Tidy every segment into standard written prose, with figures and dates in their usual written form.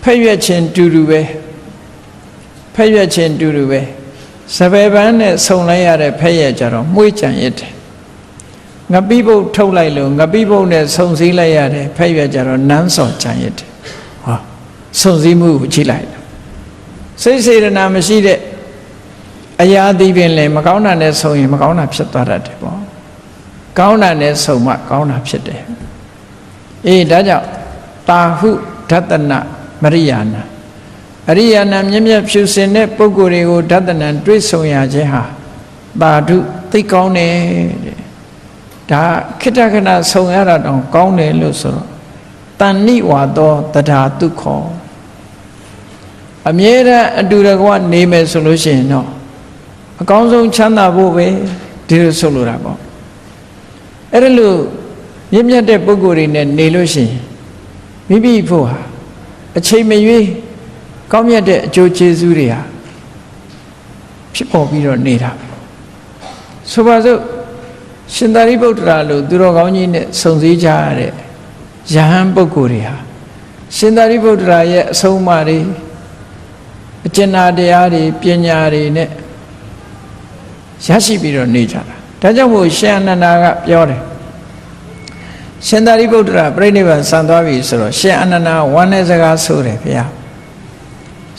ဖက်ရွက်ချင်းတူတူပဲဖက်ရွက်ချင်းတူတူပဲစပယ်ပန်းနဲ့ဆုံလိုက်ရတဲ့ဖက်ရွက်ကြတော့မှုကြံရစ်တယ်ငပိပုတ်ထုတ်လိုက်လို့ငပိပုတ်နဲ့ဆုံစည်းလိုက်ရတဲ့ဖက်ရွက်ကြတော့နန်းစော်ကြံရစ်တယ်ဟောဆုံစည်းမှုကိုကြည့်လိုက်စိတ်စေတနာမရှိတဲ့အရာဒီပင်လည်းမကောင်းတာနဲ့ဆုံရင်မကောင်းတာဖြစ်သွားတတ်တယ်ပေါ့ကောင်းတာနဲ့ဆုံမှကောင်းတာဖြစ်တယ်အေးဒါကြောင့်တာဟုဒသနမရိယာဏအရိယာဏမြင့်မြတ်ဖြူစင်တဲ့ပုဂ္ဂိုလ်တွေကိုဒသနတွေ့ဆုံရခြင်းဟာတာဓုသိကောင်းတယ်တဲ့ဒါခိတ္တခဏဆုံရတာတောင်ကောင်းတယ်လို့ဆိုတော့တဏ္ဏိဝါသောတထာတုခောအမြဲတမ်းအတူတကွနေမယ်ဆိုလို့ရှိရင်တော့အကောင်းဆုံးချမ်းသာဖို့ပဲဒီလိုဆိုလိုတာပေါ့အဲ့ဒါလို့မြင့်မြတ်တဲ့ပုဂ္ဂိုလ်တွေနဲ့နေလို့ရှိရင်မိမိဖို့ဟာအချိန်မရွေးကောင်းမြတ်တဲ့အကျိုးကျေးဇူးတွေဟာဖြစ်ပေါ်ပြီးတော့နေတာဆိုပါစို့ရှင်သာရိပုတ္တရာလို့သူတော်ကောင်းကြီးနဲ့ဆုံစည်းကြရတဲ့ယဟန်ပုဂ္ဂိုလ်တွေဟာရှင်သာရိပုတ္တရာရဲ့အဆုံးအမတွေအကျဉ်းတရားတွေပညာတွေနဲ့ရရှိပြီးတော့နေကြတာဒါကြောင့်မို့ရှင်အနန္ဒာကပြောတယ်ရှင်သာရိပုတ္တရာပြိဋိဘံဆံသွားပြီဆိုတော့ရှင်အနန္ဒာဝမ်းနဲ့စကားဆိုတယ်ဗျာ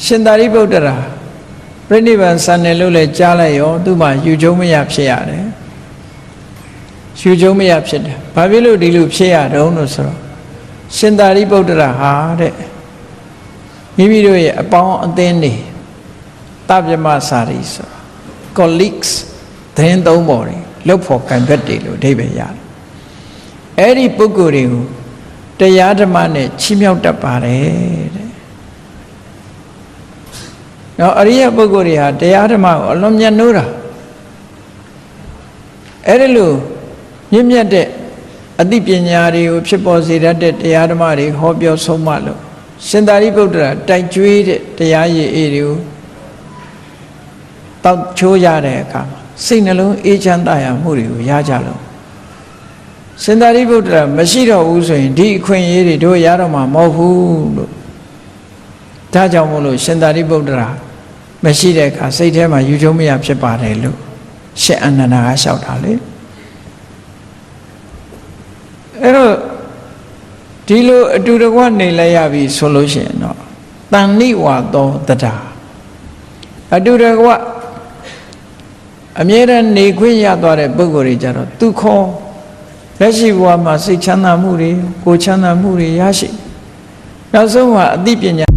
ရှင်သာရိပုတ္တရာပြိဋိဘံဆံတယ်လို့လည်းကြားလိုက်ရောသူ့မှာယူကျုံမရဖြစ်ရတယ်ယူကျုံမရဖြစ်တယ်ဘာဖြစ်လို့ဒီလိုဖြစ်ရတုံးလို့ဆိုတော့ရှင်သာရိပုတ္တရာဟာတဲ့မိမိတို့ရဲ့အပေါင်းအသင်းတွေတပ္ပမစာရီဆို colleagues သတင်းသုံးပေါ်တွေလှုပ်ဖို့ကံဘက်တွေလို့အဓိပ္ပာယ်ရတယ်အဲ့ဒီပုဂ္ဂိုလ်တွေကိုတရားဓမ္မနဲ့ချီးမြှောက်တတ်ပါတယ်တဲ့။နော်အရိယပုဂ္ဂိုလ်တွေဟာတရားဓမ္မကိုအလွန်မြတ်နိုးတာအဲ့ဒီလိုမြင့်မြတ်တဲ့အသိပညာတွေကိုဖြစ်ပေါ်စေတတ်တဲ့တရားဓမ္မတွေဟောပြောဆုံးမလို့ရှင်သာရိပုတ္တရာတိုက်ကြွေးတဲ့တရားရည်အေးတွေကိုတောက်ချိုးရတဲ့အခါမှာစိတ်နှလုံးအေးချမ်းသာရမှုတွေကိုရကြလို့ရှင်သာရိပုတ္တရာမရှိတော့ဘူးဆိုရင်ဒီအခွင့်အရေးတွေတို့ရတော့မှာမဟုတ်ဘူးလို့ဒါကြောင့်မို့လို့ရှင်သာရိပုတ္တရာမရှိတဲ့အခါစိတ်ထဲမှာယူကျုံမရဖြစ်ပါတယ်လို့ရှင်အနန္ဒာကလျှောက်တာလေအဲ့တော့ဒီလိုအတူတကွနေလိုက်ရပြီဆိုလို့ရှိရင်တော့တဏ္ဏိဝါသောတထာအတူတကွအမြဲတမ်းနေခွင့်ရသွားတဲ့ပုဂ္ဂိုလ်တွေကြတော့သူခေါ်လက်ရှိဘဝမှာစိတ်ချမ်းသာမှုတွေကိုယ်ချမ်းသာမှုတွေရရှိနောက်ဆုံးမှာအသိပညာ